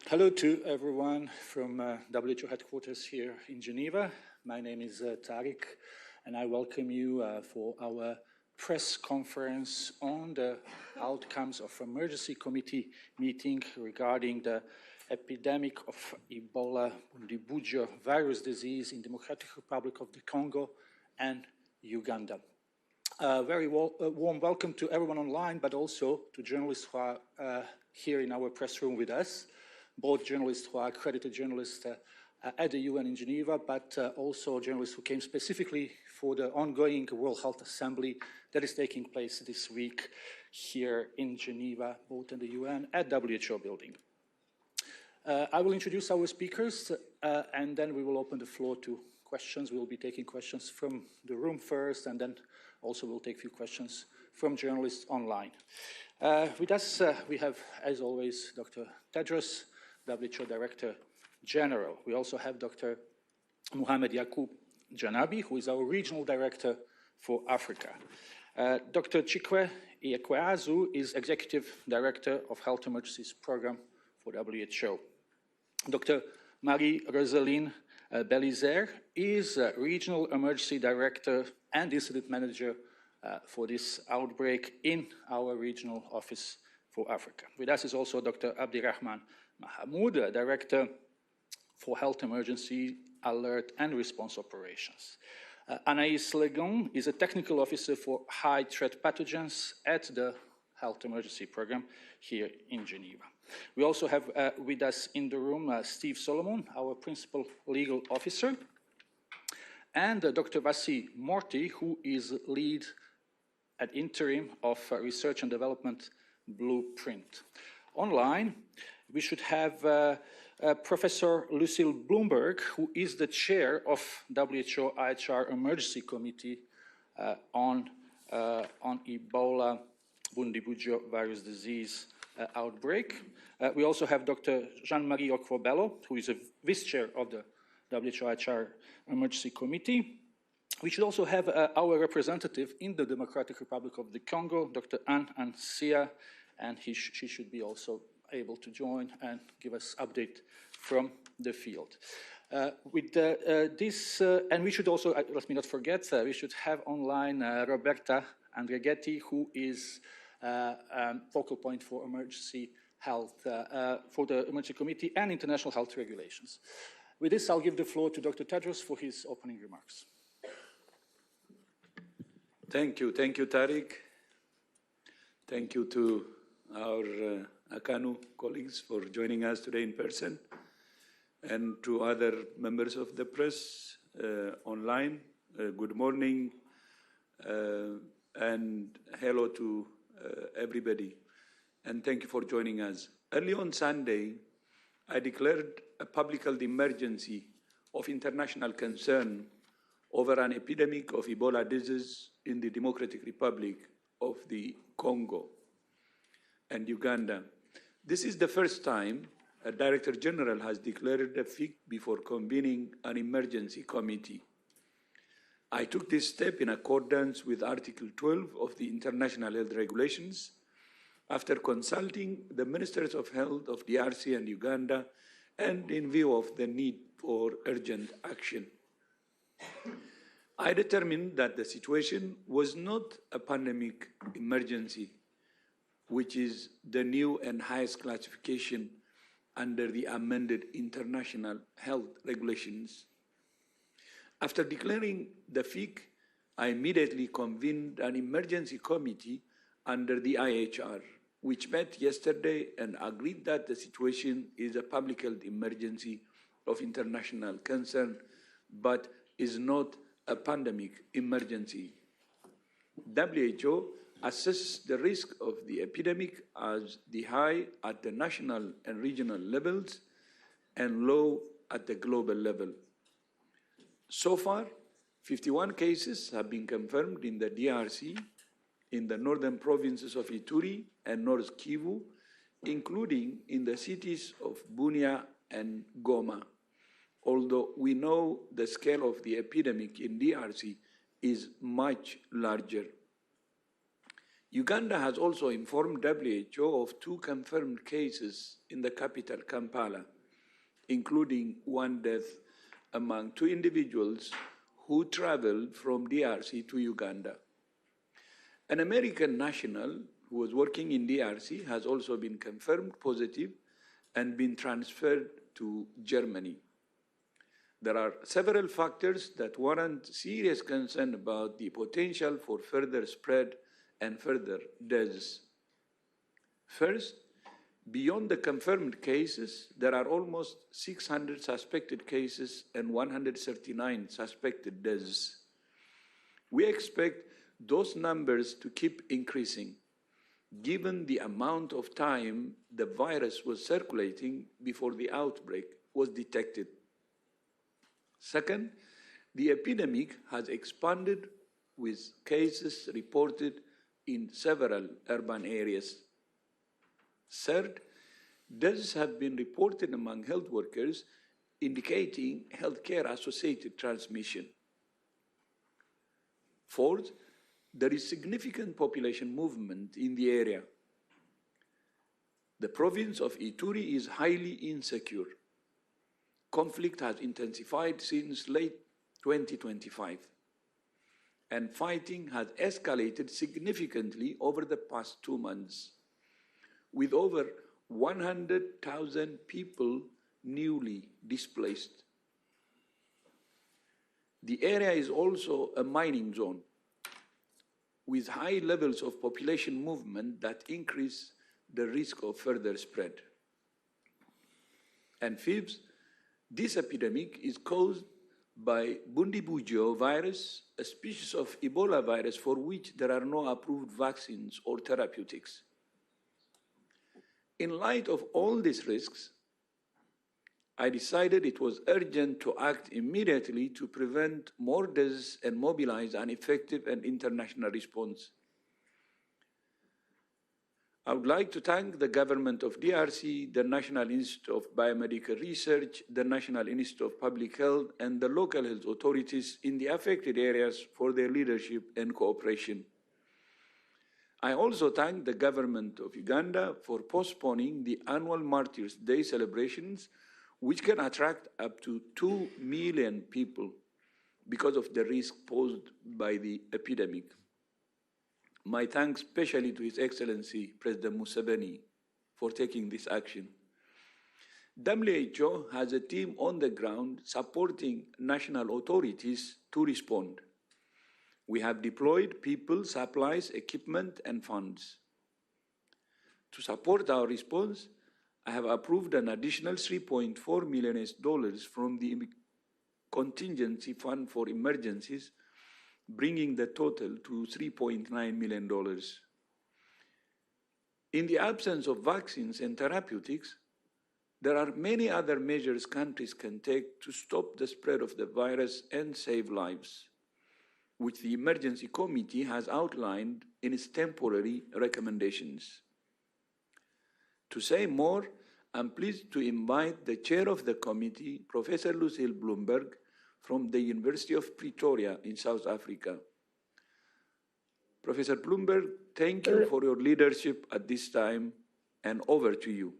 Hello to everyone from WHO headquarters here in Geneva. My name is Tariq, and I welcome you for our press conference on the outcomes of emergency committee meeting regarding the epidemic of Ebola Bundibugyo virus disease in Democratic Republic of the Congo and Uganda. Very warm welcome to everyone online, but also to journalists who are here in our press room with us, both journalists who are accredited journalists at the UN in Geneva, but also journalists who came specifically for the ongoing World Health Assembly that is taking place this week here in Geneva, both in the UN and WHO building. I will introduce our speakers, and then we will open the floor to questions. We will be taking questions from the room first, and then also we'll take a few questions from journalists online. With us, we have, as always, Dr. Tedros, WHO Director General. We also have Dr. Mohamed Yacoub Janabi, who is our Regional Director for Africa. Dr. Chikwe Iyekweazu is Executive Director of Health Emergencies Program for WHO. Dr. Marie-Rosaline Belizer is Regional Emergency Director and Incident Manager for this outbreak in our Regional Office for Africa. With us is also Dr. Abdirahman Mahmoud, Director for Health Emergency, Alert and Response Operations. Anaïs Legon is a Technical Officer for High Threat Pathogens at the Health Emergency Program here in Geneva. We also have with us in the room Steve Solomon, our Principal Legal Officer, and Dr. Vasi Morty, who is lead at interim of Research and Development Blueprint. Online, we should have Professor Lucille Bloomberg, who is the chair of WHO IHR Emergency Committee on Ebola Bundibugyo virus disease outbreak. We also have Dr. Jean-Marie Okwobello, who is a vice-chair of the WHO IHR Emergency Committee. We should also have our representative in the Democratic Republic of the Congo, Dr. Anne Ansia, and she should be also able to join and give us update from the field. With this, and we should also, let me not forget, we should have online Roberta Andreghetti, who is focal point for emergency health, for the Emergency Committee and International Health Regulations. With this, I'll give the floor to Dr. Tedros for his opening remarks. Thank you, Tariq. Thank you to our ACANU colleagues for joining us today in person, and to other members of the press online. Good morning, and hello to everybody, and thank you for joining us. Early on Sunday, I declared a public health emergency of international concern over an epidemic of Ebola disease in the Democratic Republic of the Congo and Uganda. This is the first time a Director General has declared a FIC before convening an emergency committee. I took this step in accordance with Article 12 of the International Health Regulations after consulting the Ministers of Health of DRC and Uganda, and in view of the need for urgent action. I determined that the situation was not a pandemic emergency, which is the new and highest classification under the amended International Health Regulations. After declaring the FIC, I immediately convened an emergency committee under the IHR, which met yesterday and agreed that the situation is a public health emergency of international concern, but is not a pandemic emergency. WHO assesses the risk of the epidemic as the high at the national and regional levels and low at the global level. So far, 51 cases have been confirmed in the DRC, in the northern provinces of Ituri and North Kivu, including in the cities of Bunia and Goma, although we know the scale of the epidemic in DRC is much larger. Uganda has also informed WHO of 2 confirmed cases in the capital, Kampala, including 1 death among 2 individuals who traveled from DRC to Uganda. An American national who was working in DRC has also been confirmed positive and been transferred to Germany. There are several factors that warrant serious concern about the potential for further spread and further deaths. First, beyond the confirmed cases, there are almost 600 suspected cases and 139 suspected deaths. We expect those numbers to keep increasing, given the amount of time the virus was circulating before the outbreak was detected. Second, the epidemic has expanded with cases reported in several urban areas. Third, deaths have been reported among health workers, indicating healthcare-associated transmission. Fourth, there is significant population movement in the area. The province of Ituri is highly insecure. Conflict has intensified since late 2025, and fighting has escalated significantly over the past 2 months, with over 100,000 people newly displaced. The area is also a mining zone, with high levels of population movement that increase the risk of further spread. And fifth, this epidemic is caused by Bundibugyo virus, a species of Ebola virus for which there are no approved vaccines or therapeutics. In light of all these risks, I decided it was urgent to act immediately to prevent more deaths and mobilize an effective and international response. I would like to thank the government of DRC, the National Institute of Biomedical Research, the National Institute of Public Health, and the local health authorities in the affected areas for their leadership and cooperation. I also thank the government of Uganda for postponing the annual Martyrs' Day celebrations, which can attract up to 2 million people because of the risk posed by the epidemic. My thanks especially to His Excellency President Museveni for taking this action. WHO has a team on the ground supporting national authorities to respond. We have deployed people, supplies, equipment, and funds. To support our response, I have approved an additional $3.4 million from the Contingency Fund for Emergencies, bringing the total to $3.9 million. In the absence of vaccines and therapeutics, there are many other measures countries can take to stop the spread of the virus and save lives, which the Emergency Committee has outlined in its temporary recommendations. To say more, I'm pleased to invite the chair of the committee, Professor Lucille Bloomberg, from the University of Pretoria in South Africa. Professor Bloomberg, thank you for your leadership at this time, and over to you.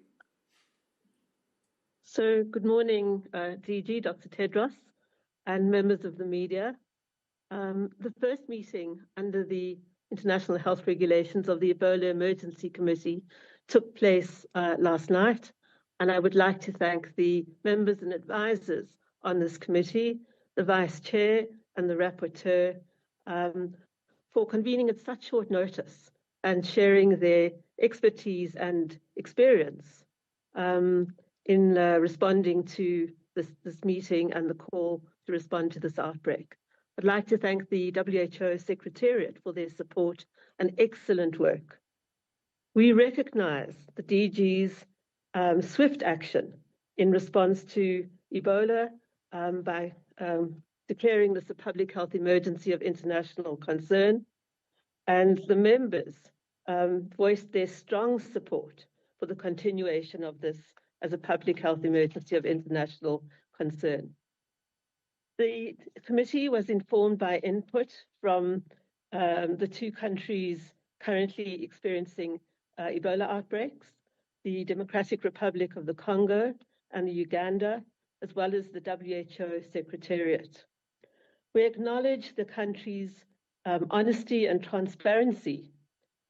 So good morning, DG, Dr. Tedros, and members of the media. The first meeting under the International Health Regulations of the Ebola Emergency Committee took place last night, and I would like to thank the members and advisors on this committee, the Vice Chair and the Rapporteur, for convening at such short notice and sharing their expertise and experience in responding to this meeting and the call to respond to this outbreak. I'd like to thank the WHO Secretariat for their support and excellent work. We recognize the DG's swift action in response to Ebola by declaring this a public health emergency of international concern, and the members voiced their strong support for the continuation of this as a public health emergency of international concern. The committee was informed by input from the 2 countries currently experiencing Ebola outbreaks, the Democratic Republic of the Congo and the Uganda, as well as the WHO Secretariat. We acknowledge the country's honesty and transparency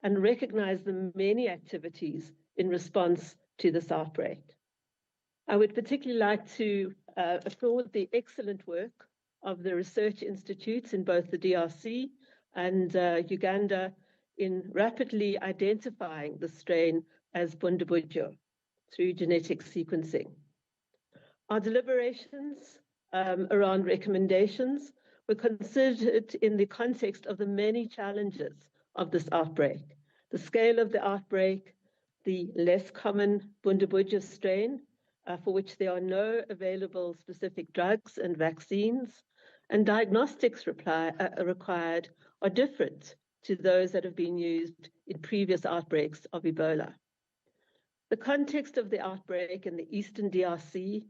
and recognize the many activities in response to this outbreak. I would particularly like to applaud the excellent work of the research institutes in both the DRC and Uganda in rapidly identifying the strain as Bundibugyo through genetic sequencing. Our deliberations around recommendations were considered in the context of the many challenges of this outbreak, the scale of the outbreak, the less common Bundibugyo strain, for which there are no available specific drugs and vaccines, and diagnostics required are different to those that have been used in previous outbreaks of Ebola. The context of the outbreak in the Eastern DRC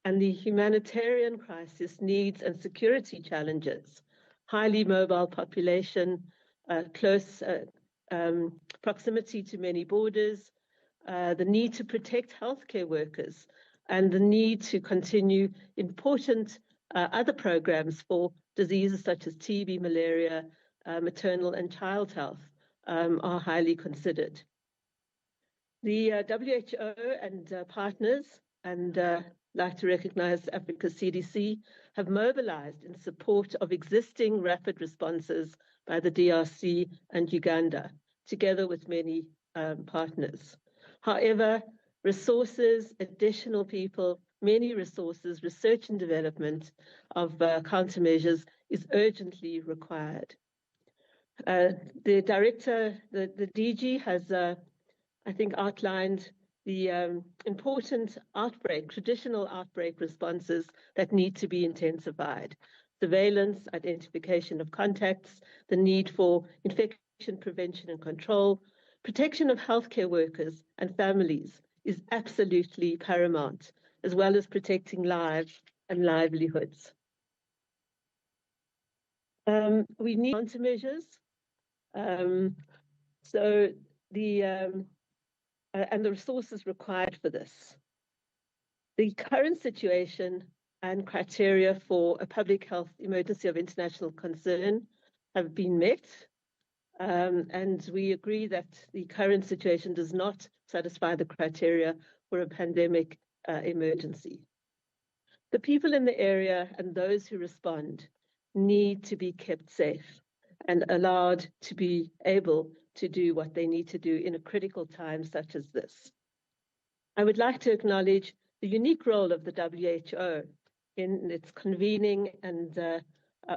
and the humanitarian crisis needs and security challenges, highly mobile population, close proximity to many borders, the need to protect healthcare workers, and the need to continue important other programs for diseases such as TB, malaria, maternal and child health are highly considered. The WHO and partners, and like to recognize Africa's CDC, have mobilized in support of existing rapid responses by the DRC and Uganda, together with many partners. However, resources, additional people, many resources, research and development of countermeasures is urgently required. The director, the DG has, I think, outlined the important traditional outbreak responses that need to be intensified. Surveillance, identification of contacts, the need for infection prevention and control, protection of healthcare workers and families is absolutely paramount, as well as protecting lives and livelihoods. We need countermeasures. And the resources required for this. The current situation and criteria for a public health emergency of international concern have been met, and we agree that the current situation does not satisfy the criteria for a pandemic emergency. The people in the area and those who respond need to be kept safe and allowed to be able to do what they need to do in a critical time such as this. I would like to acknowledge the unique role of the WHO in its convening and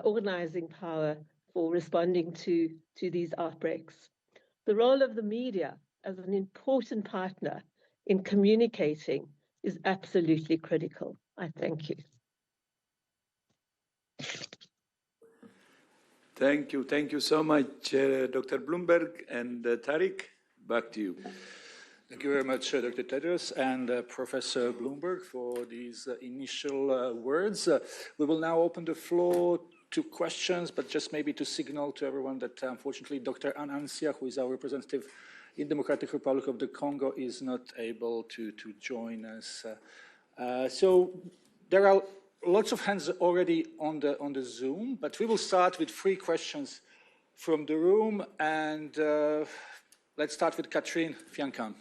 organizing power for responding to these outbreaks. The role of the media as an important partner in communicating is absolutely critical. I thank you. Thank you. Thank you so much, Dr. Bloomberg and Tariq. Back to you. Thank you very much, Dr. Tedros and Professor Bloomberg for these initial words. We will now open the floor to questions, but just maybe to signal to everyone that unfortunately Dr. Anancia, who is our representative in Democratic Republic of the Congo, is not able to join us. So there are lots of hands already on the Zoom, but we will start with 3 questions from the room, and let's start with Catherine Fiancan.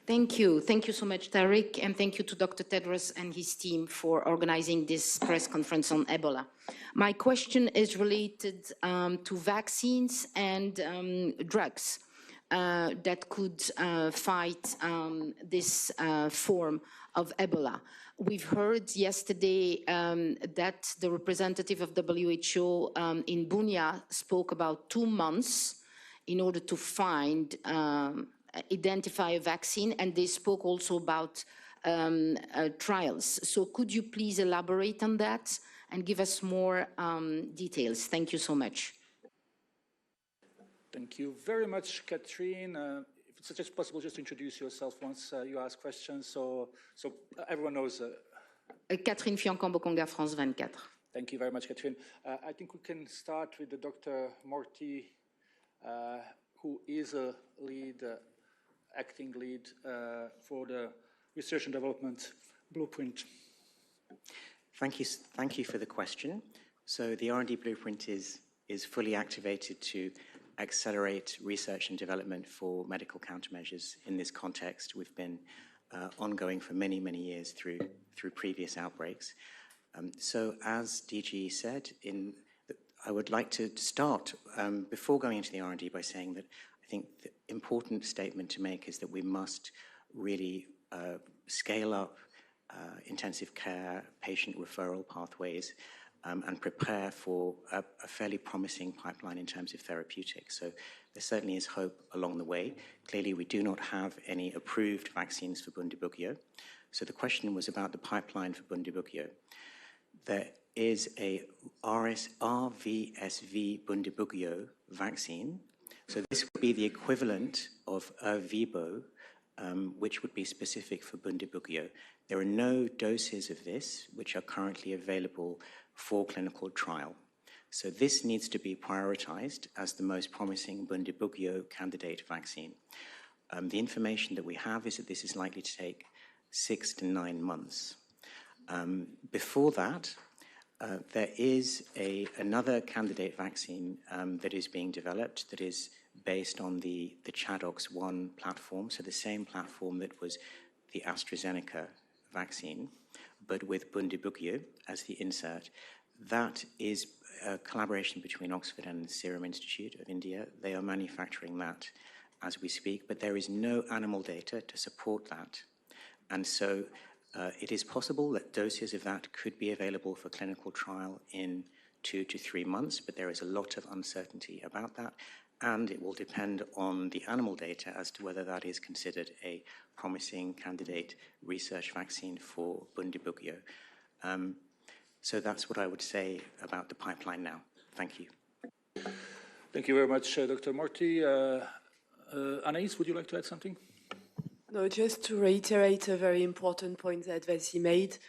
Thank you. Thank you so much, Tariq, and thank you to Dr. Tedros and his team for organizing this press conference on Ebola. My question is related to vaccines and drugs that could fight this form of Ebola. We've heard yesterday that the representative of WHO in Bunia spoke about 2 months in order to find, identify a vaccine, and they spoke also about trials. So could you please elaborate on that and give us more details? Thank you so much. Thank you very much, Catherine. If it's just possible, just introduce yourself once you ask questions, so everyone knows. Catherine Fiancan, Bokonga, France 24. Thank you very much, Catherine. I think we can start with the Dr. Morty who is a lead, acting lead for the research and development blueprint. Thank you for the question. So the R&D blueprint is fully activated to accelerate research and development for medical countermeasures in this context. We've been ongoing for many, many years through previous outbreaks. So as DG said, I would like to start before going into the R&D by saying that I think the important statement to make is that we must really scale up intensive care, patient referral pathways, and prepare for a fairly promising pipeline in terms of therapeutics. So there certainly is hope along the way. Clearly, we do not have any approved vaccines for Bundibugyo. So the question was about the pipeline for Bundibugyo. There is a RVSV Bundibugyo vaccine. So this would be the equivalent of Ervebo, which would be specific for Bundibugyo. There are no doses of this which are currently available for clinical trial. So this needs to be prioritized as the most promising Bundibugyo candidate vaccine. The information that we have is that this is likely to take 6 to 9 months. Before that, there is another candidate vaccine that is being developed that is based on the ChAdOx1 platform, so the same platform that was the AstraZeneca vaccine, but with Bundibugyo as the insert. That is a collaboration between Oxford and the Serum Institute of India. They are manufacturing that as we speak, but there is no animal data to support that. And so it is possible that doses of that could be available for clinical trial in 2 to 3 months, but there is a lot of uncertainty about that. And it will depend on the animal data as to whether that is considered a promising candidate research vaccine for Bundibugyo. So that's what I would say about the pipeline now. Thank you. Thank you very much, Dr. Morty. Anaïs, would you like to add something? No, just to reiterate a very important point that Vassi made.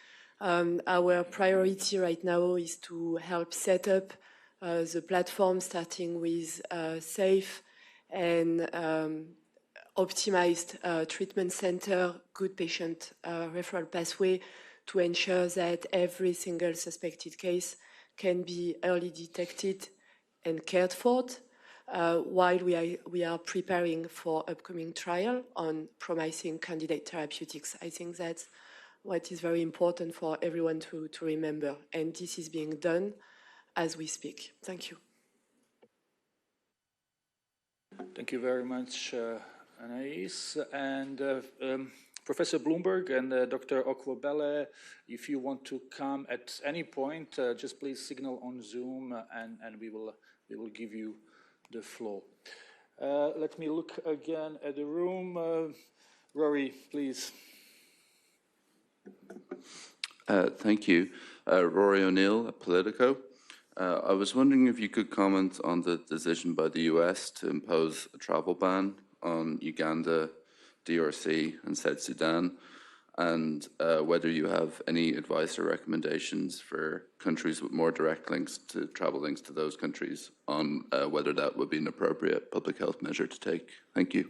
Our priority right now is to help set up the platform, starting with safe and optimized treatment center, good patient referral pathway to ensure that every single suspected case can be early detected and cared for while we are preparing for upcoming trial on promising candidate therapeutics. I think that's what is very important for everyone to remember, and this is being done as we speak. Thank you. Thank you very much, Anaïs. And Professor Bloomberg and Dr. Okwobele, if you want to come at any point, just please signal on Zoom and we will give you the floor. Let me look again at the room. Rory, please. Thank you. Rory O'Neill at Politico. I was wondering if you could comment on the decision by the US to impose a travel ban on Uganda, DRC and South Sudan, and whether you have any advice or recommendations for countries with more direct links to travel links to those countries on whether that would be an appropriate public health measure to take. Thank you.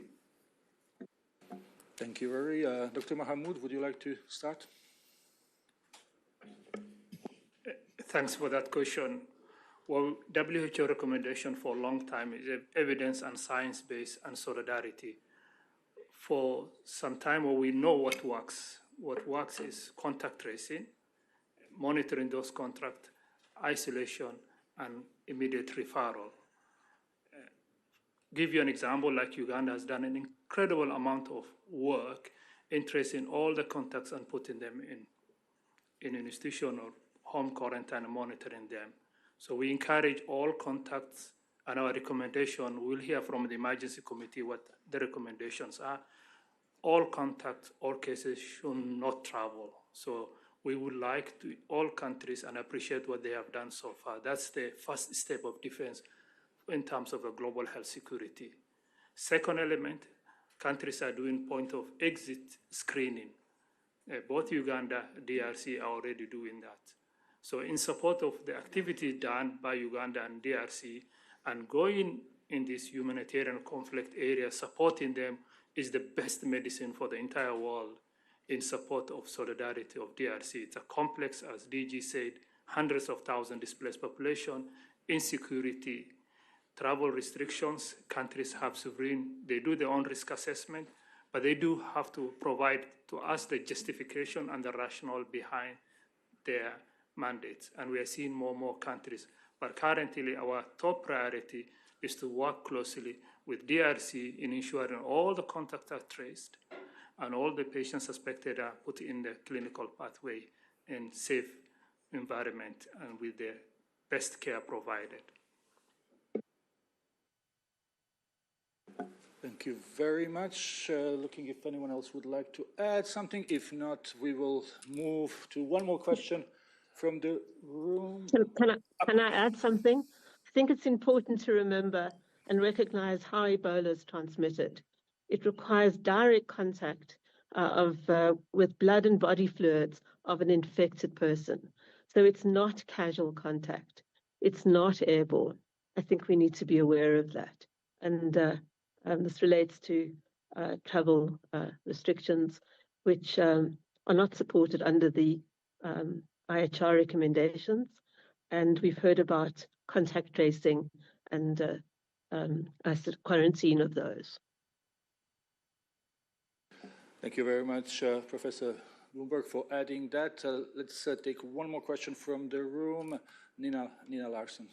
Thank you, Rory. Dr. Mahamoud, would you like to start? Thanks for that question. Well, WHO recommendation for a long time is evidence and science-based and solidarity. For some time, we know what works. What works is contact tracing, monitoring those contacts, isolation, and immediate referral. Give you an example, like Uganda has done an incredible amount of work in tracing all the contacts and putting them in an institution or home quarantine and monitoring them. So we encourage all contacts, and our recommendation, we'll hear from the emergency committee what the recommendations are. All contacts, all cases should not travel. So we would like to, all countries, and appreciate what they have done so far. That's the first step of defense in terms of a global health security. Second element, countries are doing point of exit screening. Both Uganda, DRC are already doing that. So in support of the activity done by Uganda and DRC and going in these humanitarian conflict areas, supporting them is the best medicine for the entire world in support of solidarity of DRC. It's a complex, as DG said, hundreds of thousands displaced population, insecurity, travel restrictions. Countries have sovereign, they do their own risk assessment, but they do have to provide to us the justification and the rationale behind their mandates. And we are seeing more and more countries. But currently, our top priority is to work closely with DRC in ensuring all the contacts are traced and all the patients suspected are put in the clinical pathway in safe environment and with the best care provided. Thank you very much. Looking if anyone else would like to add something. If not, we will move to one more question from the room. Can I add something? I think it's important to remember and recognize how Ebola is transmitted. It requires direct contact with blood and body fluids of an infected person. So it's not casual contact. It's not airborne. I think we need to be aware of that. And this relates to travel restrictions, which are not supported under the IHR recommendations. And we've heard about contact tracing and quarantine of those. Thank you very much, Professor Bloomberg, for adding that. Let's take one more question from the room. Nina Larsen.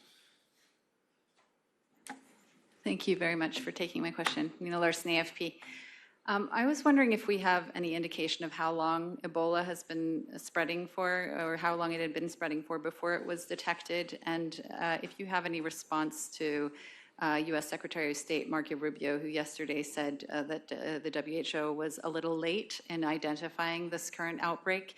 Thank you very much for taking my question. Nina Larsen, AFP. I was wondering if we have any indication of how long Ebola has been spreading for, or how long it had been spreading for before it was detected, and if you have any response to U.S. Secretary of State Marco Rubio, who yesterday said that the WHO was a little late in identifying this current outbreak.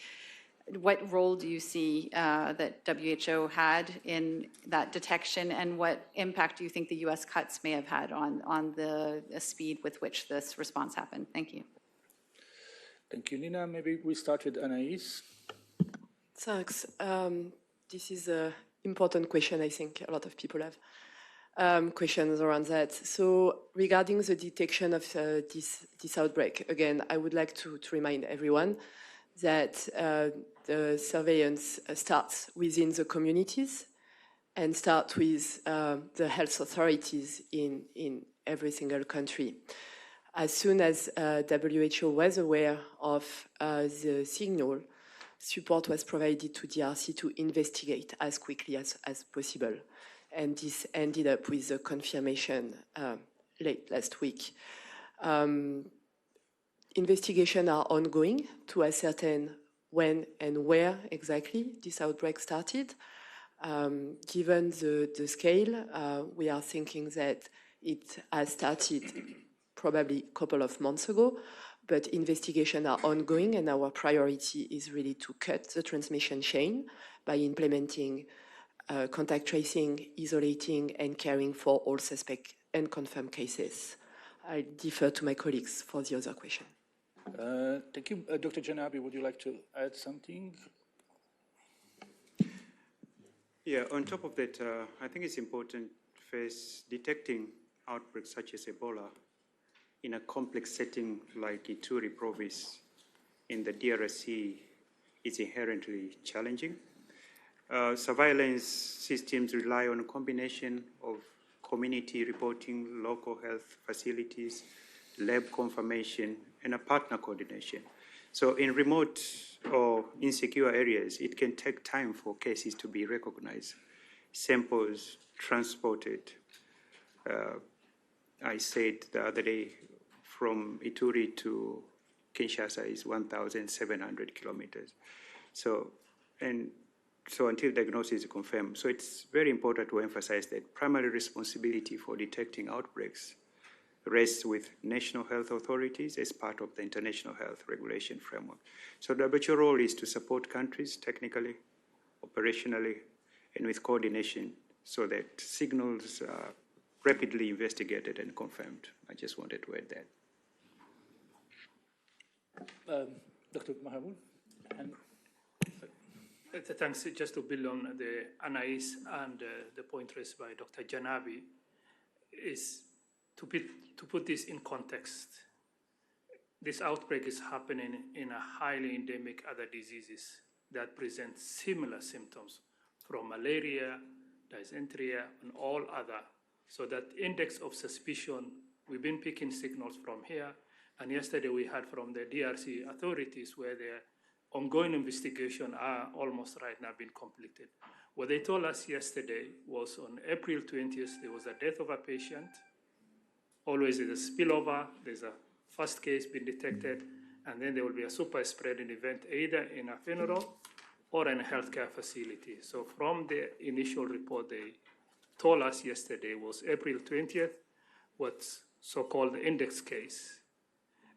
What role do you see that WHO had in that detection, and what impact do you think the U.S. cuts may have had on the speed with which this response happened? Thank you. Thank you, Nina. Maybe we start with Anaïs. Thanks. This is an important question. I think a lot of people have questions around that. So regarding the detection of this outbreak, again, I would like to remind everyone that the surveillance starts within the communities and starts with the health authorities in every single country. As soon as WHO was aware of the signal, support was provided to DRC to investigate as quickly as possible. And this ended up with a confirmation late last week. Investigations are ongoing to ascertain when and where exactly this outbreak started. Given the scale, we are thinking that it has started probably a couple of months ago, but investigations are ongoing, and our priority is really to cut the transmission chain by implementing contact tracing, isolating, and caring for all suspect and confirmed cases. I defer to my colleagues for the other question. Thank you. Dr. Janabi, would you like to add something? Yeah, on top of that, I think it's important first detecting outbreaks such as Ebola in a complex setting like Ituri province in the DRC is inherently challenging. Surveillance systems rely on a combination of community reporting, local health facilities, lab confirmation, and a partner coordination. So in remote or insecure areas, it can take time for cases to be recognized, samples transported. I said the other day, from Ituri to Kinshasa is 1,700 kilometers. So until diagnosis is confirmed. So it's very important to emphasize that primary responsibility for detecting outbreaks rests with national health authorities as part of the international health regulation framework. So the WHO role is to support countries technically, operationally, and with coordination so that signals are rapidly investigated and confirmed. I just wanted to add that. Dr. Mahamoud? Thanks. Just to build on the Anais and the point raised by Dr. Janabi, is to put this in context. This outbreak is happening in a highly endemic other diseases that present similar symptoms from malaria, dysentery, and all other. So that index of suspicion, we've been picking signals from here, and yesterday we heard from the DRC authorities where their ongoing investigation are almost right now being completed. What they told us yesterday was on April 20th, there was a death of a patient. Always there's a spillover, there's a first case being detected, and then there will be a super spreading event either in a funeral or in a healthcare facility. So from the initial report they told us yesterday was April 20th, what's so-called the index case.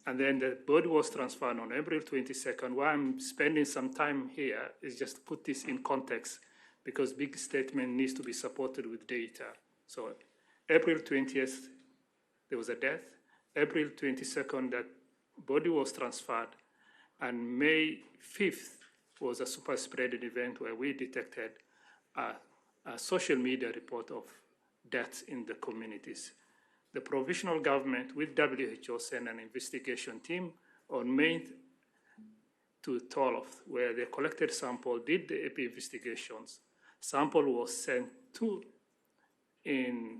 And then the body was transferred on April 22nd. Why I'm spending some time here is just to put this in context because big statement needs to be supported with data. So April 20th, there was a death. April 22nd, that body was transferred. And May 5th was a super spreading event where we detected a social media report of deaths in the communities. The provisional government with WHO sent an investigation team on May to 12th, where they collected sample, did the EP investigations. Sample was sent to in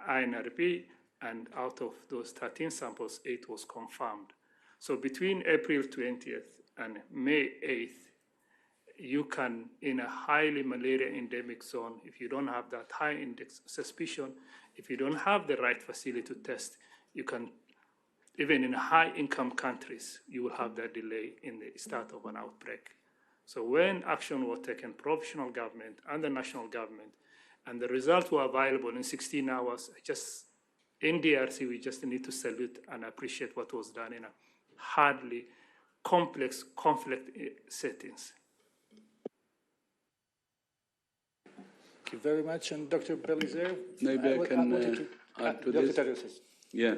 INRP, and out of those 13 samples, 8 was confirmed. So between April 20th and May 8th, you can, in a highly malaria endemic zone, if you don't have that high index suspicion, if you don't have the right facility to test, you can, even in high income countries, you will have that delay in the start of an outbreak. So when action was taken, provisional government and the national government, and the results were available in 16 hours, in DRC, we just need to salute and appreciate what was done in a hardly complex conflict settings. Thank you very much. And Dr. Belizer? Maybe I can add to this. Dr. Tedros. Yeah.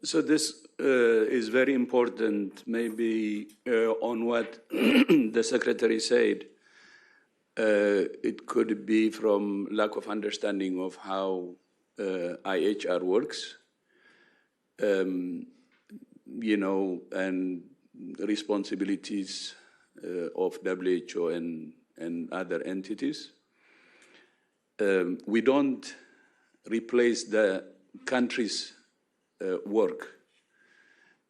So this is very important, maybe on what the Secretary said. It could be from lack of understanding of how IHR works, and responsibilities of WHO and other entities. We don't replace the country's work.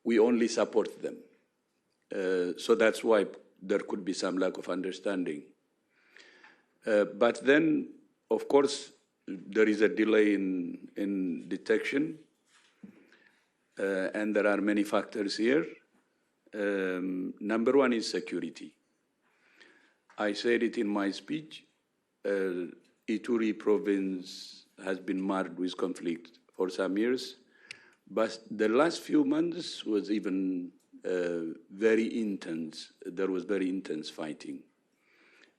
We only support them. So that's why there could be some lack of understanding. But then, of course, there is a delay in detection, and there are many factors here. Number one is security. I said it in my speech. Ituri province has been marred with conflict for some years, but the last few months was even very intense. There was very intense fighting.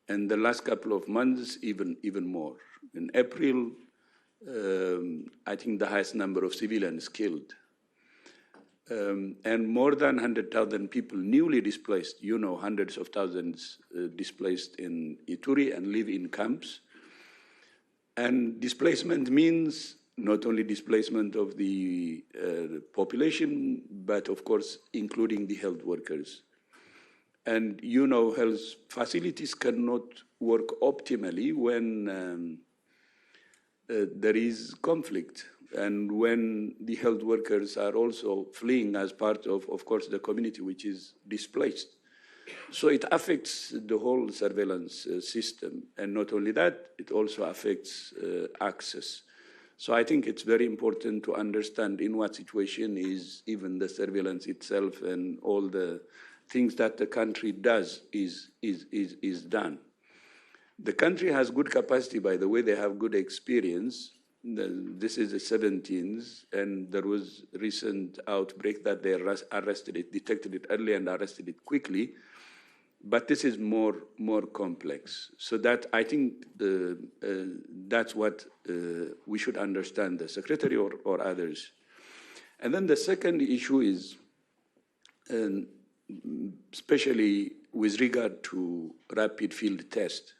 And the last couple of months, even more. In April, I think the highest number of civilians killed. And more than 100,000 people newly displaced, hundreds of thousands displaced in Ituri and live in camps. And displacement means not only displacement of the population, but of course, including the health workers. And health facilities cannot work optimally when there is conflict and when the health workers are also fleeing as part of course, the community which is displaced. So it affects the whole surveillance system. And not only that, it also affects access. So I think it's very important to understand in what situation is even the surveillance itself and all the things that the country does is done. The country has good capacity, by the way, they have good experience. This is the 17th, and there was recent outbreak that they arrested it, detected it early and arrested it quickly. But this is more complex. So that I think that's what we should understand, the Secretary or others. And then the second issue is, especially with regard to rapid field test.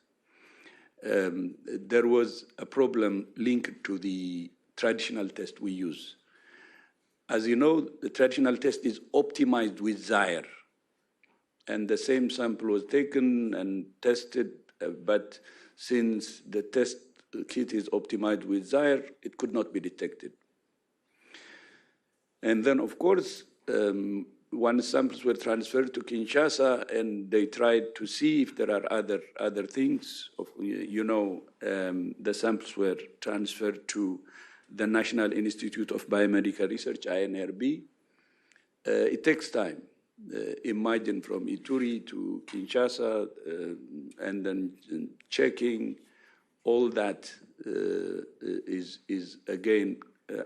there was a problem linked to the traditional test we use. As you know, the traditional test is optimized with Zaire, and the same sample was taken and tested, but since the test kit is optimized with Zaire, it could not be detected. And then, of course, once samples were transferred to Kinshasa, and they tried to see if there are other things. You know, the samples were transferred to the National Institute of Biomedical Research, INRB. It takes time. Imagine from Ituri to Kinshasa, and then checking all that is again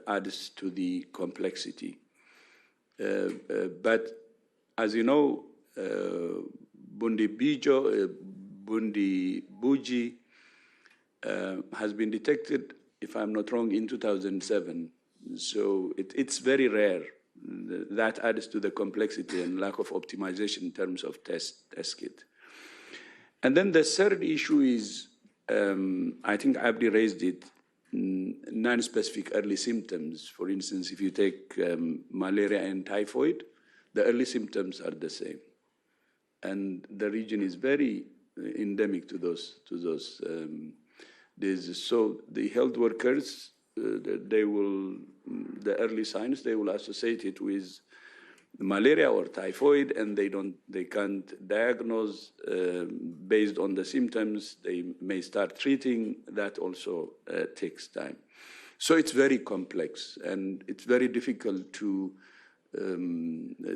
adds to the complexity. But as you know, Bundi Buji has been detected, if I'm not wrong, in 2007. So it's very rare. That adds to the complexity and lack of optimization in terms of test kit. And then the third issue is, I think Abdi raised it, non-specific early symptoms. For instance, if you take malaria and typhoid, the early symptoms are the same. And the region is very endemic to those diseases. So the health workers, the early signs, they will associate it with malaria or typhoid, and they can't diagnose based on the symptoms. They may start treating. That also takes time. So it's very complex, and it's very difficult to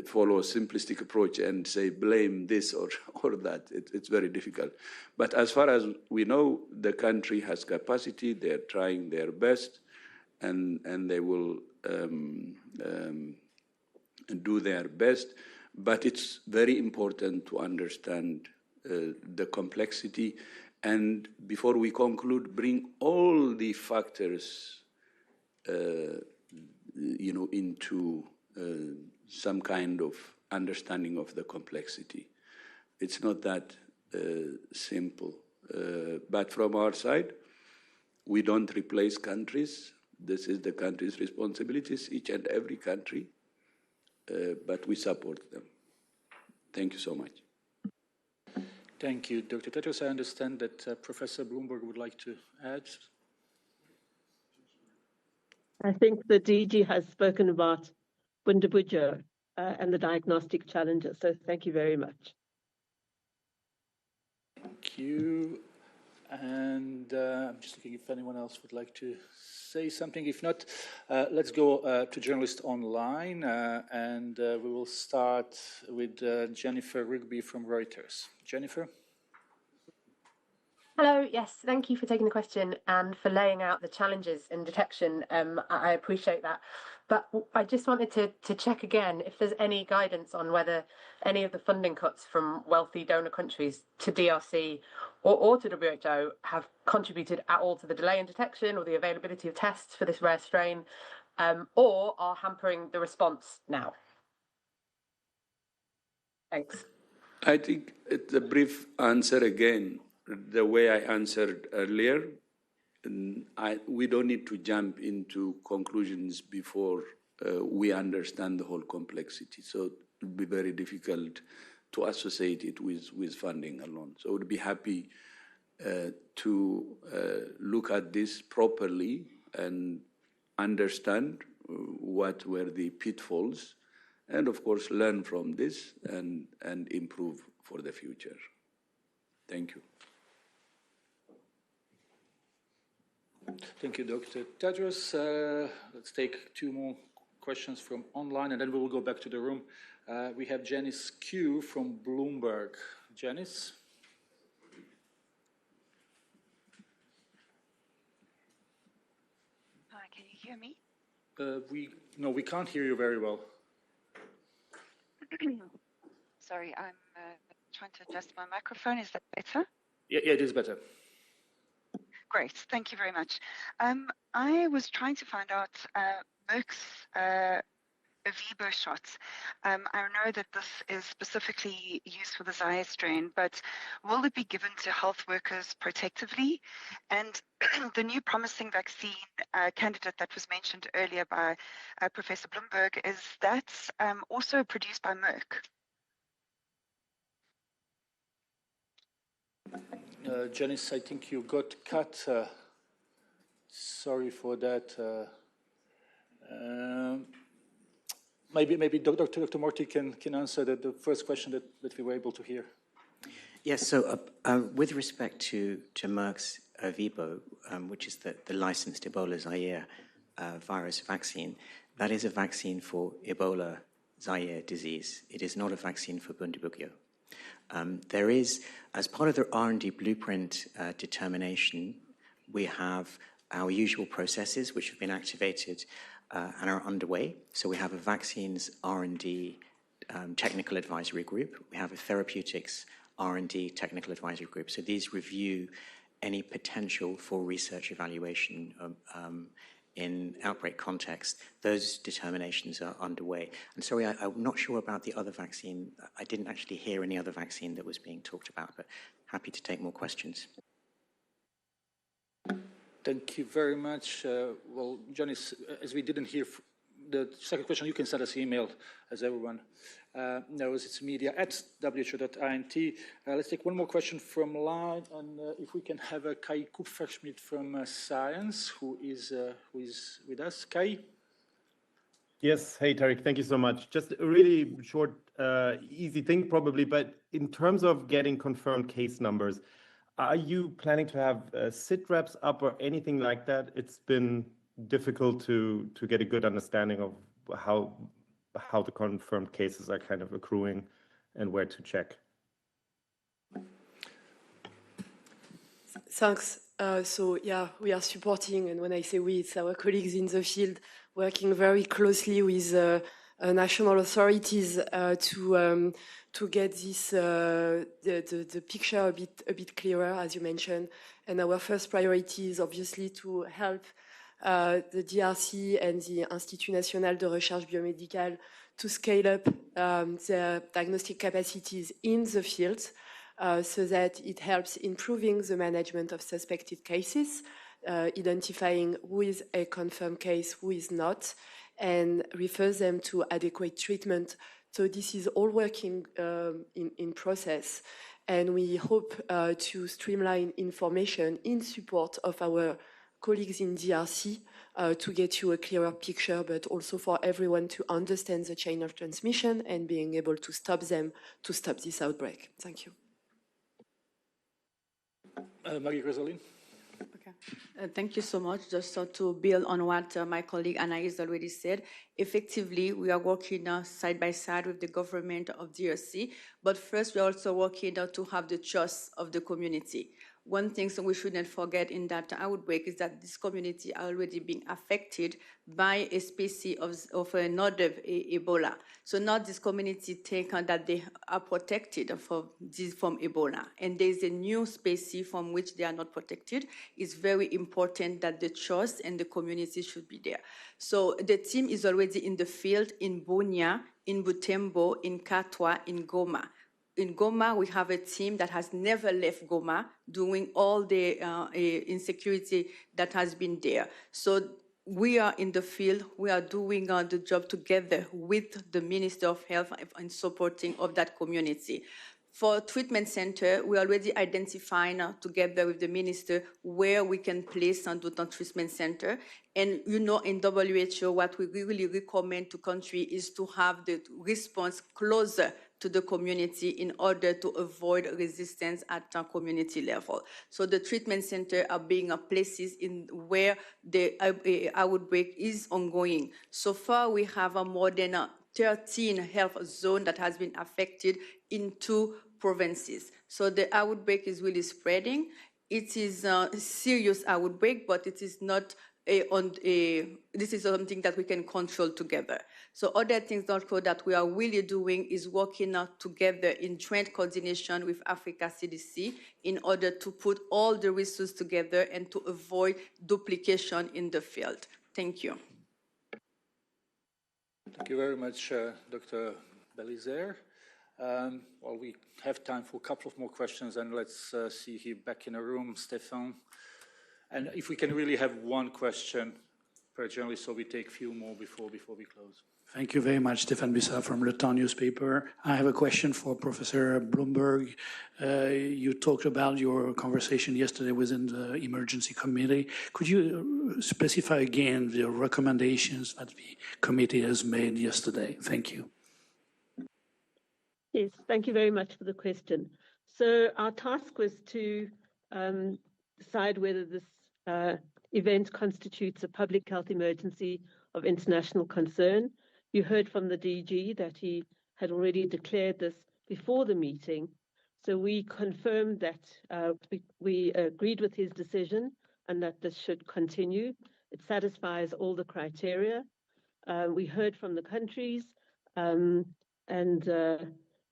follow a simplistic approach and say blame this or that. It's very difficult. But as far as we know, the country has capacity. They're trying their best, and they will do their best. But it's very important to understand the complexity, and before we conclude, bring all the factors into some kind of understanding of the complexity. It's not that simple. But from our side, we don't replace countries. This is the country's responsibilities, each and every country, but we support them. Thank you so much. Thank you, Dr. Tedros. I understand that Professor Bloomberg would like to add. I think the DG has spoken about Bundabujo and the diagnostic challenges, so thank you very much. Thank you. And I'm just looking if anyone else would like to say something. If not, let's go to journalists online, and we will start with Jennifer Rigby from Reuters. Jennifer? Hello, yes, thank you for taking the question and for laying out the challenges in detection. I appreciate that. But I just wanted to check again if there's any guidance on whether any of the funding cuts from wealthy donor countries to DRC or to WHO have contributed at all to the delay in detection or the availability of tests for this rare strain, or are hampering the response now. Thanks. I think it's a brief answer again. The way I answered earlier, we don't need to jump into conclusions before we understand the whole complexity. So it would be very difficult to associate it with funding alone. So I would be happy to look at this properly and understand what were the pitfalls, and of course learn from this and improve for the future. Thank you. Thank you, Dr. Tedros. Let's take two more questions from online, and then we will go back to the room. We have Janice Q from Bloomberg. Janice? Hi, can you hear me? No, we can't hear you very well. Sorry, I'm trying to adjust my microphone. Is that better? Yeah, it is better. Great, thank you very much. I was trying to find out Merck's EBOLA shots. I know that this is specifically used for the Zaire strain, but will it be given to health workers protectively? And the new promising vaccine candidate that was mentioned earlier by Professor Bloomberg, is that also produced by Merck? Janice, I think you got cut. Sorry for that. Maybe Dr. Morty can answer the first question that we were able to hear. Yes, so with respect to Merck's Ervebo, which is the licensed Ebola Zaire virus vaccine, that is a vaccine for Ebola Zaire disease. It is not a vaccine for Bundibugyo. There is, as part of the R&D blueprint determination, we have our usual processes which have been activated and are underway. So we have a vaccines R&D technical advisory group. We have a therapeutics R&D technical advisory group. So these review any potential for research evaluation in outbreak context. Those determinations are underway. And sorry, I'm not sure about the other vaccine. I didn't actually hear any other vaccine that was being talked about, but happy to take more questions. Thank you very much. Well, Janice, as we didn't hear the second question, you can send us email, as everyone knows. It's media@who.int. Let's take one more question from line, and if we can have Kai Kupferschmidt from Science, who is with us. Kai? Yes, hey Tariq, thank you so much. Just a really short, easy thing probably, but in terms of getting confirmed case numbers, are you planning to have sit reps up or anything like that? It's been difficult to get a good understanding of how the confirmed cases are kind of accruing and where to check. Thanks. So yeah, we are supporting, and when I say we, it's our colleagues in the field, working very closely with national authorities to get this the picture a bit clearer, as you mentioned. And our first priority is obviously to help the DRC and the Institut National de Recherche Biomédicale to scale up their diagnostic capacities in the field so that it helps improving the management of suspected cases, identifying who is a confirmed case, who is not, and refers them to adequate treatment. So this is all working in process, and we hope to streamline information in support of our colleagues in DRC to get you a clearer picture, but also for everyone to understand the chain of transmission and being able to stop them, to stop this outbreak. Thank you. Marie-Rosaline? Okay. Thank you so much. Just to build on what my colleague Anaïs already said, effectively, we are working side by side with the government of DRC, but first we're also working to have the trust of the community. One thing we shouldn't forget in that outbreak is that this community are already being affected by a species of another Ebola. So now this community think that they are protected from Ebola. And there's a new species from which they are not protected. It's very important that the trust and the community should be there. So the team is already in the field in Bunia, in Butembo, in Katwa, in Goma. In Goma, we have a team that has never left Goma, doing all the insecurity that has been there. So we are in the field, we are doing the job together with the Minister of Health and supporting of that community. For treatment center, we already identifying together with the minister where we can place and do the treatment center. And you know, in WHO, what we really recommend to country is to have the response closer to the community in order to avoid resistance at a community level. So the treatment center are being places in where the outbreak is ongoing. So far, we have more than 13 health zones that has been affected in 2 provinces. So the outbreak is really spreading. It is a serious outbreak, but it is not this is something that we can control together. So other things also that we are really doing is working together in joint coordination with Africa CDC in order to put all the resources together and to avoid duplication in the field. Thank you. Thank you very much, Dr. Belizaire. Well, we have time for a couple of more questions, and let's see here back in the room, Stefan. And if we can really have one question per journalist, so we take a few more before we close. Thank you very much, Stéphane Bussa from Le Temps newspaper. I have a question for Professor Bloomberg. You talked about your conversation yesterday within the Emergency Committee. Could you specify again the recommendations that the committee has made yesterday? Thank you. Yes, thank you very much for the question. So our task was to decide whether this event constitutes a public health emergency of international concern. You heard from the DG that he had already declared this before the meeting. So we confirmed that we agreed with his decision and that this should continue. It satisfies all the criteria. We heard from the countries and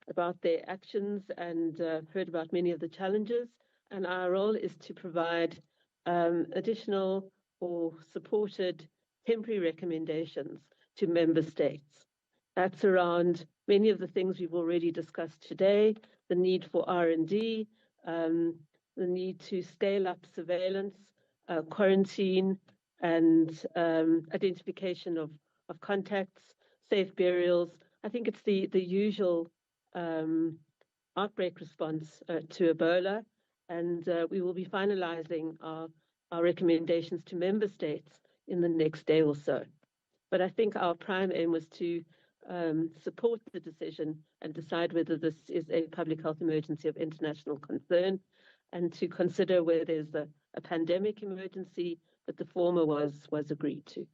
about their actions and heard about many of the challenges. And our role is to provide additional or supported temporary recommendations to member states. That's around many of the things we've already discussed today, the need for R&D, the need to scale up surveillance, quarantine, and identification of contacts, safe burials. I think it's the usual outbreak response to Ebola, and we will be finalizing our recommendations to member states in the next day or so. But I think our prime aim was to support the decision and decide whether this is a public health emergency of international concern, and to consider where there's a pandemic emergency, but the former was agreed to.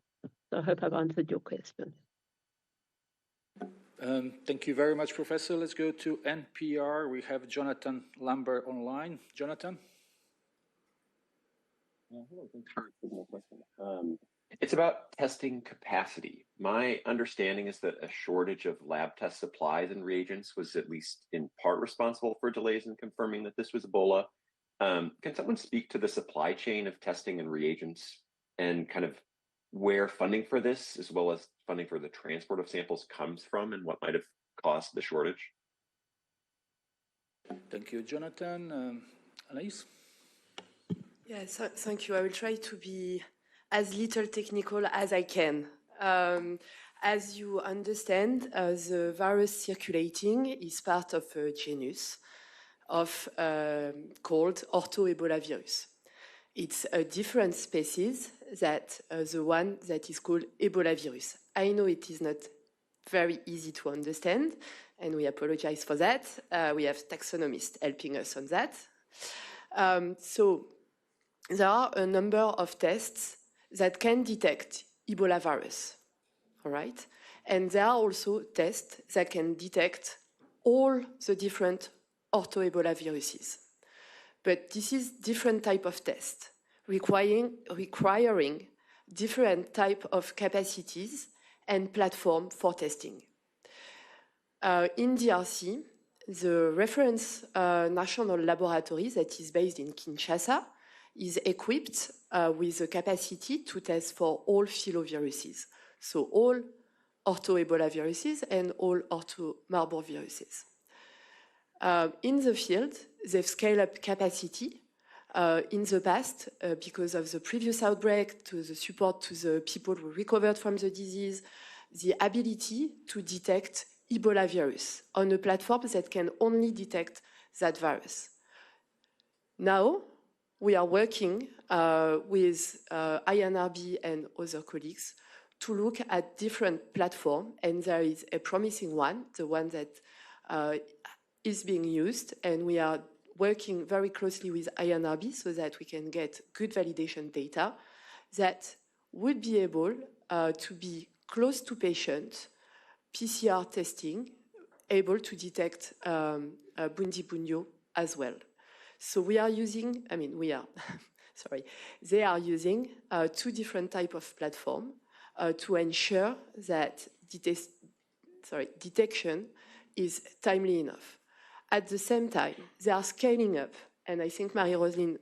So I hope I've answered your question. Thank you very much, Professor. Let's go to NPR. We have Jonathan Lambert online. Jonathan? Hello, thanks for taking my question. It's about testing capacity. My understanding is that a shortage of lab test supplies and reagents was at least in part responsible for delays in confirming that this was Ebola. Can someone speak to the supply chain of testing and reagents and kind of where funding for this, as well as funding for the transport of samples, comes from and what might have caused the shortage? Thank you, Jonathan. Anaïs? Yes, thank you. I will try to be as little technical as I can. As you understand, the virus circulating is part of a genus of called ortho-Ebola virus. It's a different species that the one that is called Ebola virus. I know it is not very easy to understand, and we apologize for that. We have taxonomists helping us on that. So there are a number of tests that can detect Ebola virus, all right? And there are also tests that can detect all the different ortho-Ebola viruses. But this is different type of test, requiring different type of capacities and platform for testing. In DRC, the reference national laboratory that is based in Kinshasa is equipped with a capacity to test for all filoviruses, so all ortho-Ebola viruses and all ortho-Marburg viruses. In the field, they've scaled up capacity in the past because of the previous outbreak, to the support to the people who recovered from the disease, the ability to detect Ebola virus on a platform that can only detect that virus. Now, we are working with INRB and other colleagues to look at different platforms, and there is a promising one, the one that is being used, and we are working very closely with INRB so that we can get good validation data that would be able to be close to patient PCR testing, able to detect Bundibugyo as well. So we are using, sorry, they are using two different types of platform to ensure that detection is timely enough. At the same time, they are scaling up, and I think Marie-Roseline,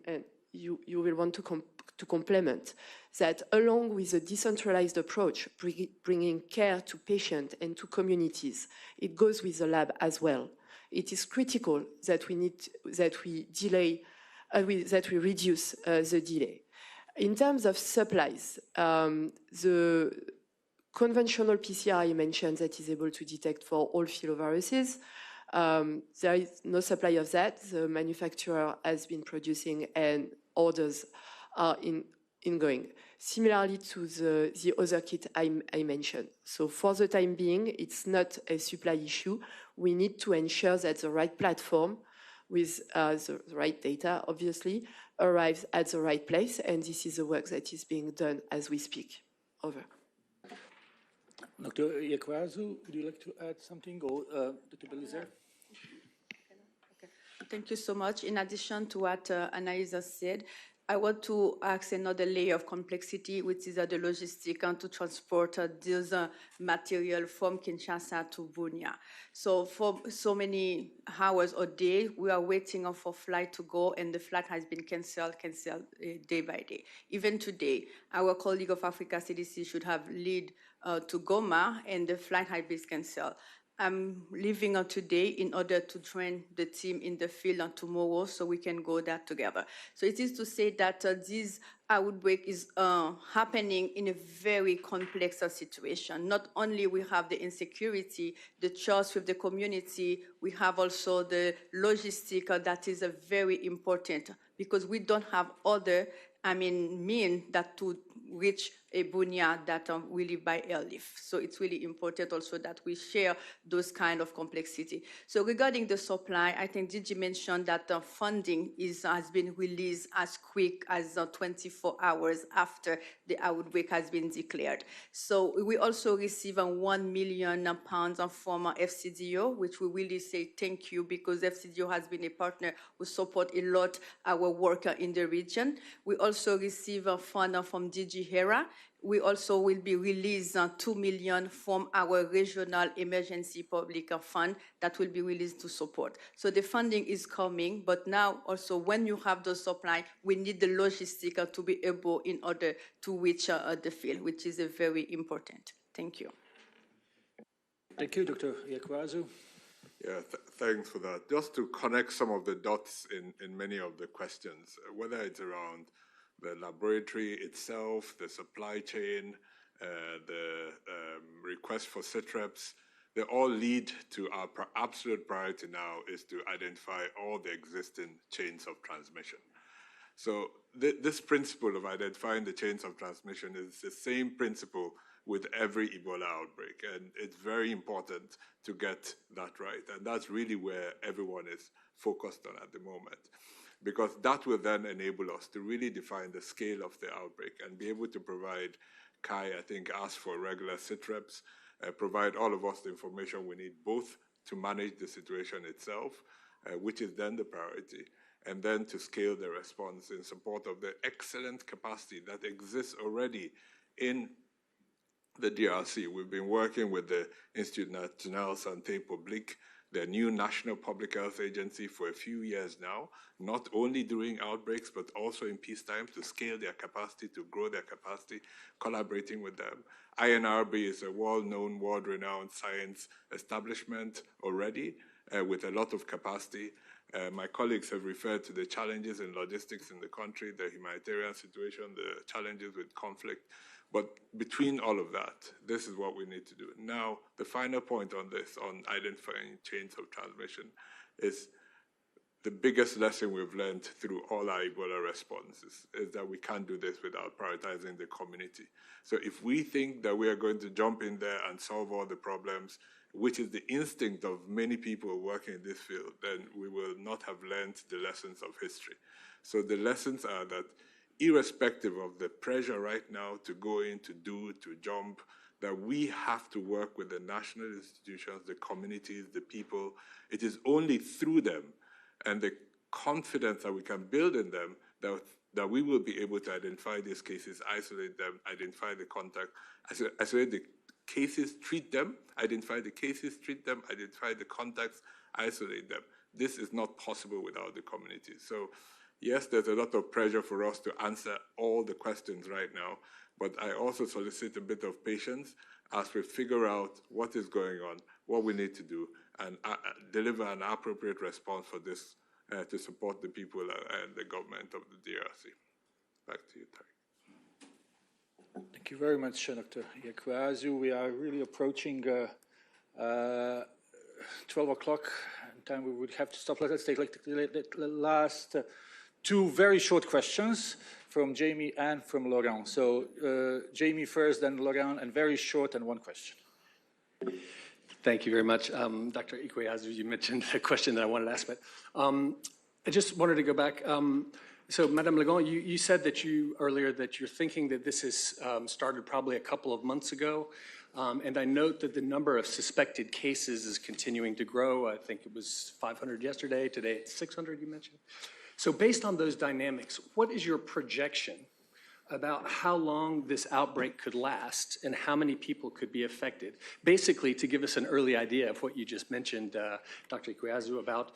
you will want to to complement that, along with a decentralized approach, bringing care to patients and to communities, it goes with the lab as well. It is critical that we reduce the delay. In terms of supplies, the conventional PCR I mentioned that is able to detect for all filoviruses. There is no supply of that. The manufacturer has been producing and orders are ingoing. Similarly to the other kit I mentioned. So for the time being, it's not a supply issue. We need to ensure that the right platform with the right data, obviously, arrives at the right place. And this is the work that is being done as we speak. Over. Dr. Ghebreyesus, would you like to add something, or Dr. Belizer? Thank you so much. In addition to what Anaïsa said, I want to ask another layer of complexity, which is the logistic and to transport this material from Kinshasa to Bunia. So for so many hours or day, we are waiting for flight to go, and the flight has been canceled day by day. Even today, our colleague of Africa CDC should have lead to Goma, and the flight has been canceled. I'm leaving today in order to train the team in the field tomorrow so we can go there together. So it is to say that this outbreak is happening in a very complex situation. Not only we have the insecurity, the trust with the community, we have also the logistic that is very important because we don't have other mean that to reach a Bunia that we live by airlift. So it's really important also that we share those kind of complexity. So regarding the supply, I think Gigi mentioned that funding has been released as quick as 24 hours after the outbreak has been declared. So we also receive £1 million from FCDO, which we really say thank you because FCDO has been a partner who support a lot our work in the region. We also receive a fund from DG HERA. We also will be released $2 million from our regional emergency public fund that will be released to support. So the funding is coming, but now also when you have the supply, we need the logistic to be able in order to reach the field, which is very important. Thank you. Thank you, Dr. Ghebreyesus. Yeah, thanks for that. Just to connect some of the dots in many of the questions, whether it's around the laboratory itself, the supply chain, the request for SITREPs, they all lead to our absolute priority now is to identify all the existing chains of transmission. So this principle of identifying the chains of transmission is the same principle with every Ebola outbreak, and it's very important to get that right. And that's really where everyone is focused on at the moment, because that will then enable us to really define the scale of the outbreak and be able to provide, Kai, I think, ask for regular SITREPs, provide all of us the information we need both to manage the situation itself, which is then the priority, and then to scale the response in support of the excellent capacity that exists already in the DRC. We've been working with the Institut National Santé Publique, the new national public health agency, for a few years now, not only during outbreaks, but also in peacetime, to scale their capacity, to grow their capacity, collaborating with them. INRB is a well-known, world-renowned science establishment already, with a lot of capacity. My colleagues have referred to the challenges in logistics in the country, the humanitarian situation, the challenges with conflict. But between all of that, this is what we need to do. Now, the final point on this, on identifying chains of transmission, is the biggest lesson we've learned through all our Ebola responses is that we can't do this without prioritizing the community. So if we think that we are going to jump in there and solve all the problems, which is the instinct of many people working in this field, then we will not have learned the lessons of history. So the lessons are that irrespective of the pressure right now to go in, to do, to jump, that we have to work with the national institutions, the communities, the people. It is only through them and the confidence that we can build in them that we will be able to identify these cases, isolate them, identify the contact, isolate the cases, treat them, identify the cases, treat them, identify the contacts, isolate them. This is not possible without the community. So Yes, there's a lot of pressure for us to answer all the questions right now, but I also solicit a bit of patience as we figure out what is going on, what we need to do, and deliver an appropriate response for this to support the people and the government of the DRC. Back to you, Tariq. Thank you very much, Dr. Ghebreyesus. We are really approaching 12 o'clock, time we would have to stop. Let's take like the last two very short questions from Jamie and from Laurent. So Jamie first, then Laurent, and very short and one question. Thank you very much. Dr. Ghebreyesus, you mentioned a question that I wanted to ask, but I just wanted to go back. So, Madame Legon, you said that earlier that you're thinking that this has started probably a couple of months ago, and I note that the number of suspected cases is continuing to grow. I think it was 500 yesterday. Today it's 600, you mentioned. So based on those dynamics, what is your projection about how long this outbreak could last and how many people could be affected? Basically, to give us an early idea of what you just mentioned, Dr. Ghebreyesus, about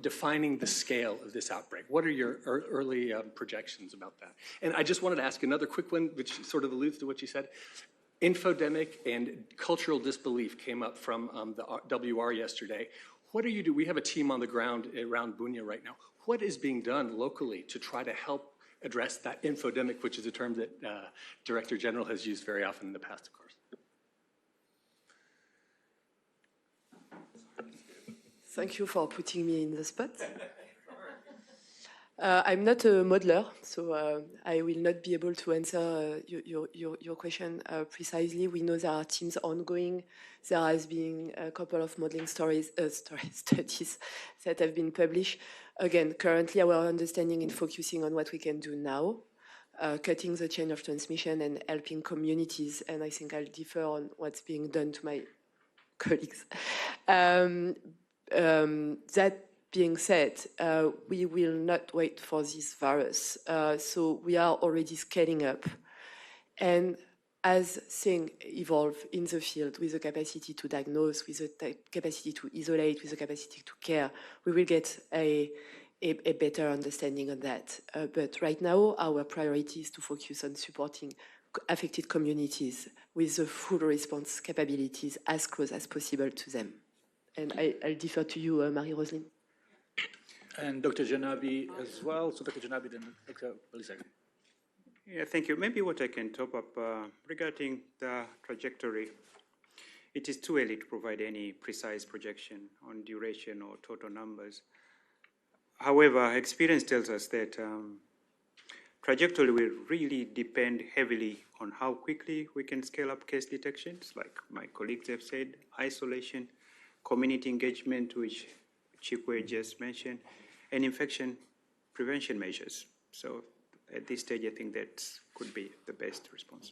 defining the scale of this outbreak. What are your early projections about that? And I just wanted to ask another quick one, which sort of alludes to what you said. Infodemic and cultural disbelief came up from the WR yesterday. What are you doing? We have a team on the ground around Bunia right now. What is being done locally to try to help address that infodemic, which is a term that Director General has used very often in the past, of course? Thank you for putting me in the spot. I'm not a modeler, so I will not be able to answer your question precisely. We know there are teams ongoing. There has been a couple of modeling studies that have been published. Again, currently our understanding is focusing on what we can do now, cutting the chain of transmission and helping communities, and I think I'll defer on what's being done to my colleagues. That being said, we will not wait for this virus. So we are already scaling up. And as things evolve in the field with the capacity to diagnose, with the capacity to isolate, with the capacity to care, we will get a better understanding of that. But right now, our priority is to focus on supporting affected communities with the full response capabilities as close as possible to them. And I'll defer to you, Marie-Roseline. And Dr. Janabi as well. So Dr. Janabi, then Dr. Balizak. Yeah, thank you. Maybe what I can top up regarding the trajectory, it is too early to provide any precise projection on duration or total numbers. However, experience tells us that trajectory will really depend heavily on how quickly we can scale up case detections, like my colleagues have said, isolation, community engagement, which Chikwe just mentioned, and infection prevention measures. So at this stage, I think that could be the best response.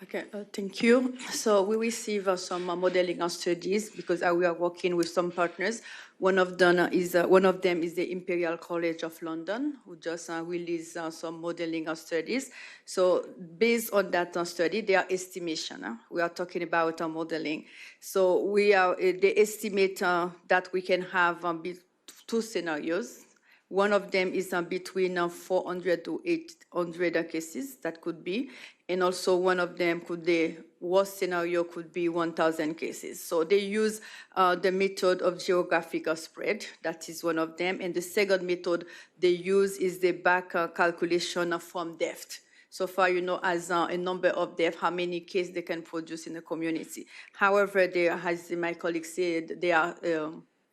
Okay, thank you. So we receive some modeling studies because we are working with some partners. One of them is the Imperial College of London, who just released some modeling studies. So based on that study, their estimation, we are talking about modeling. So they estimate that we can have two scenarios. One of them is between 400 to 800 cases, that could be. And also one of them the worst scenario could be 1,000 cases. So they use the method of geographic spread. That is one of them. And the second method they use is the back calculation from death. So far, as a number of deaths, how many cases they can produce in the community. However, as my colleague said, they are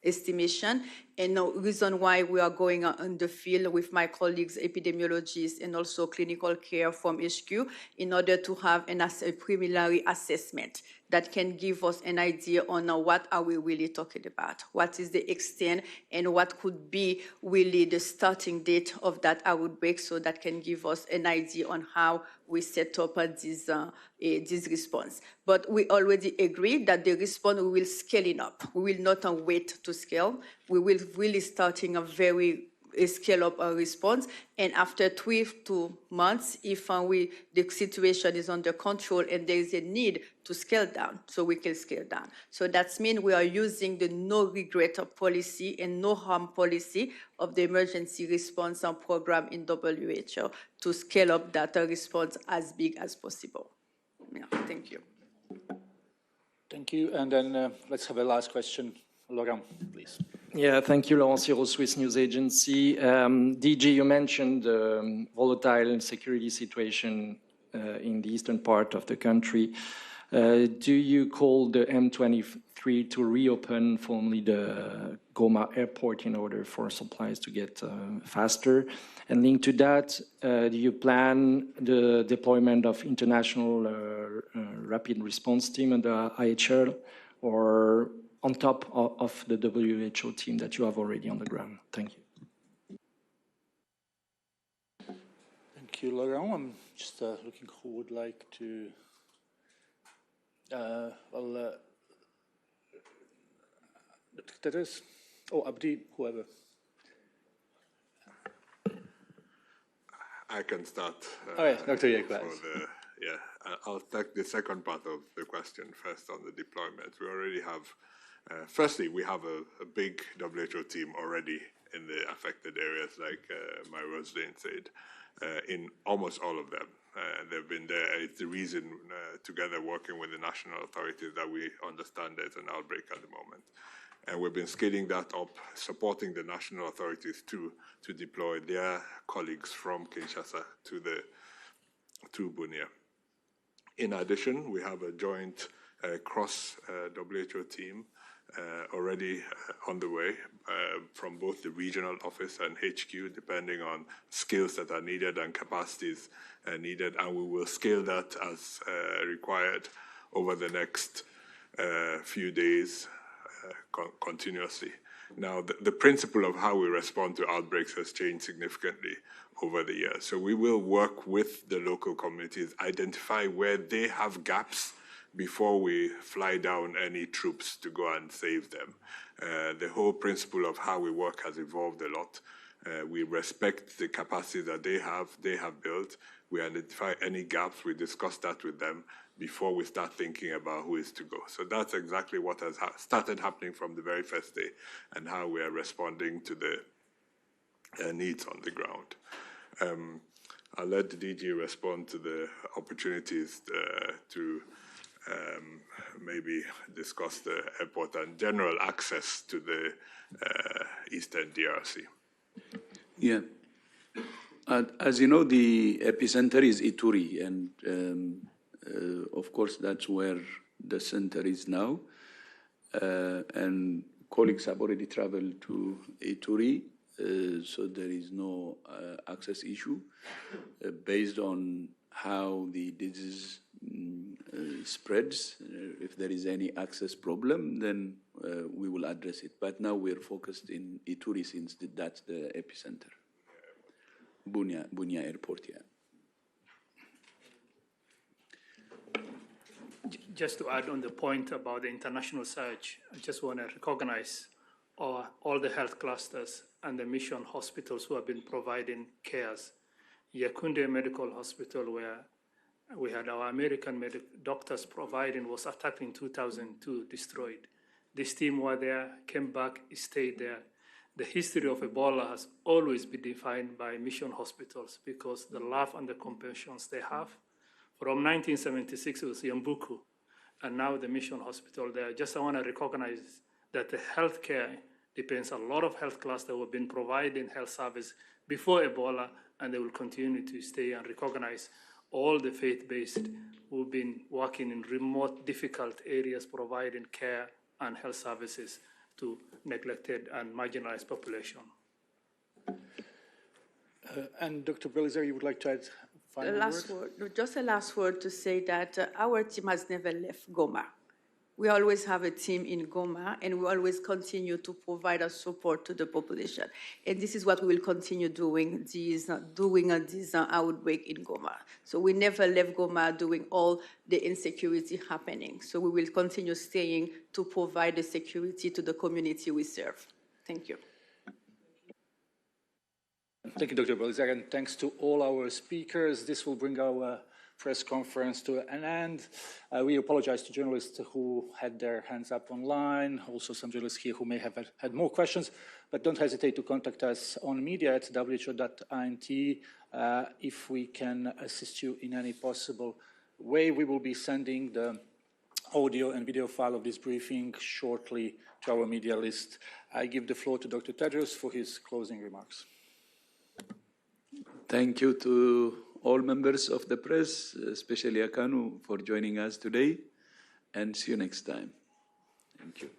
estimation, and the reason why we are going on the field with my colleagues, epidemiologists, and also clinical care from HQ in order to have a preliminary assessment that can give us an idea on what are we really talking about, what is the extent, and what could be really the starting date of that outbreak, so that can give us an idea on how we set up this response. But we already agreed that the response, we will scale it up. We will not wait to scale. We will really starting a very scale up our response. And after 2 months, if the situation is under control and there is a need to scale down, so we can scale down. So that means we are using the no regret policy and no harm policy of the emergency response program in WHO to scale up that response as big as possible. Yeah, thank you. Thank you. And then let's have a last question. Laurent, please. Yeah, thank you, Laurent Siro, Swiss News Agency. DG, you mentioned the volatile security situation in the eastern part of the country. Do you call the M23 to reopen formally the Goma airport in order for supplies to get faster? And linked to that, do you plan the deployment of international rapid response team and the IHL, or on top of the WHO team that you have already on the ground? Thank you. Thank you, Laurent. I'm just looking who would like to... Tedros, Abdi, whoever. I can start. Dr. Yekwas. I'll take the second part of the question first on the deployment. We already have, firstly, we have a big WHO team already in the affected areas, like my Roslyn said, in almost all of them. They've been there. It's the reason, together working with the national authorities, that we understand there's an outbreak at the moment. And we've been scaling that up, supporting the national authorities to deploy their colleagues from Kinshasa to Bunia. In addition, we have a joint cross-WHO team already on the way from both the regional office and HQ, depending on skills that are needed and capacities needed, and we will scale that as required over the next few days continuously. Now, the principle of how we respond to outbreaks has changed significantly over the years. So we will work with the local communities, identify where they have gaps before we fly down any troops to go and save them. The whole principle of how we work has evolved a lot. We respect the capacity that they have built. We identify any gaps, we discuss that with them before we start thinking about who is to go. So that's exactly what has started happening from the very first day, and how we are responding to the needs on the ground. I'll let the DG respond to the opportunities to maybe discuss the airport and general access to the Eastern DRC. Yeah. As you know, the epicenter is Ituri, and of course that's where the center is now. And colleagues have already traveled to Ituri, so there is no access issue. Based on how the disease spreads, if there is any access problem, then we will address it. But now we're focused in Ituri, since that's the epicenter. Bunia Airport, yeah. Just to add on the point about the international surge, I just want to recognize all the health clusters and the mission hospitals who have been providing cares. Yaoundé Medical Hospital, where we had our American doctors providing, was attacked in 2002, destroyed. This team were there, came back, stayed there. The history of Ebola has always been defined by mission hospitals because the love and the compassion they have. From 1976, it was Yambuku, and now the mission hospital there. Just I want to recognize that the healthcare depends a lot of health clusters who have been providing health service before Ebola, and they will continue to stay, and recognize all the faith-based who've been working in remote, difficult areas, providing care and health services to neglected and marginalized population. And Dr. Belizer, you would like to add final word? Just a last word to say that our team has never left Goma. We always have a team in Goma, and we always continue to provide our support to the population. And this is what we will continue doing this outbreak in Goma. So we never left Goma doing all the insecurity happening. So we will continue staying to provide the security to the community we serve. Thank you. Thank you, Dr. Belizaire, and thanks to all our speakers. This will bring our press conference to an end. We apologize to journalists who had their hands up online, also some journalists here who may have had more questions, but don't hesitate to contact us on media@who.int if we can assist you in any possible way. We will be sending the audio and video file of this briefing shortly to our media list. I give the floor to Dr. Tedros for his closing remarks. Thank you to all members of the press, especially Akanu, for joining us today, and see you next time. Thank you.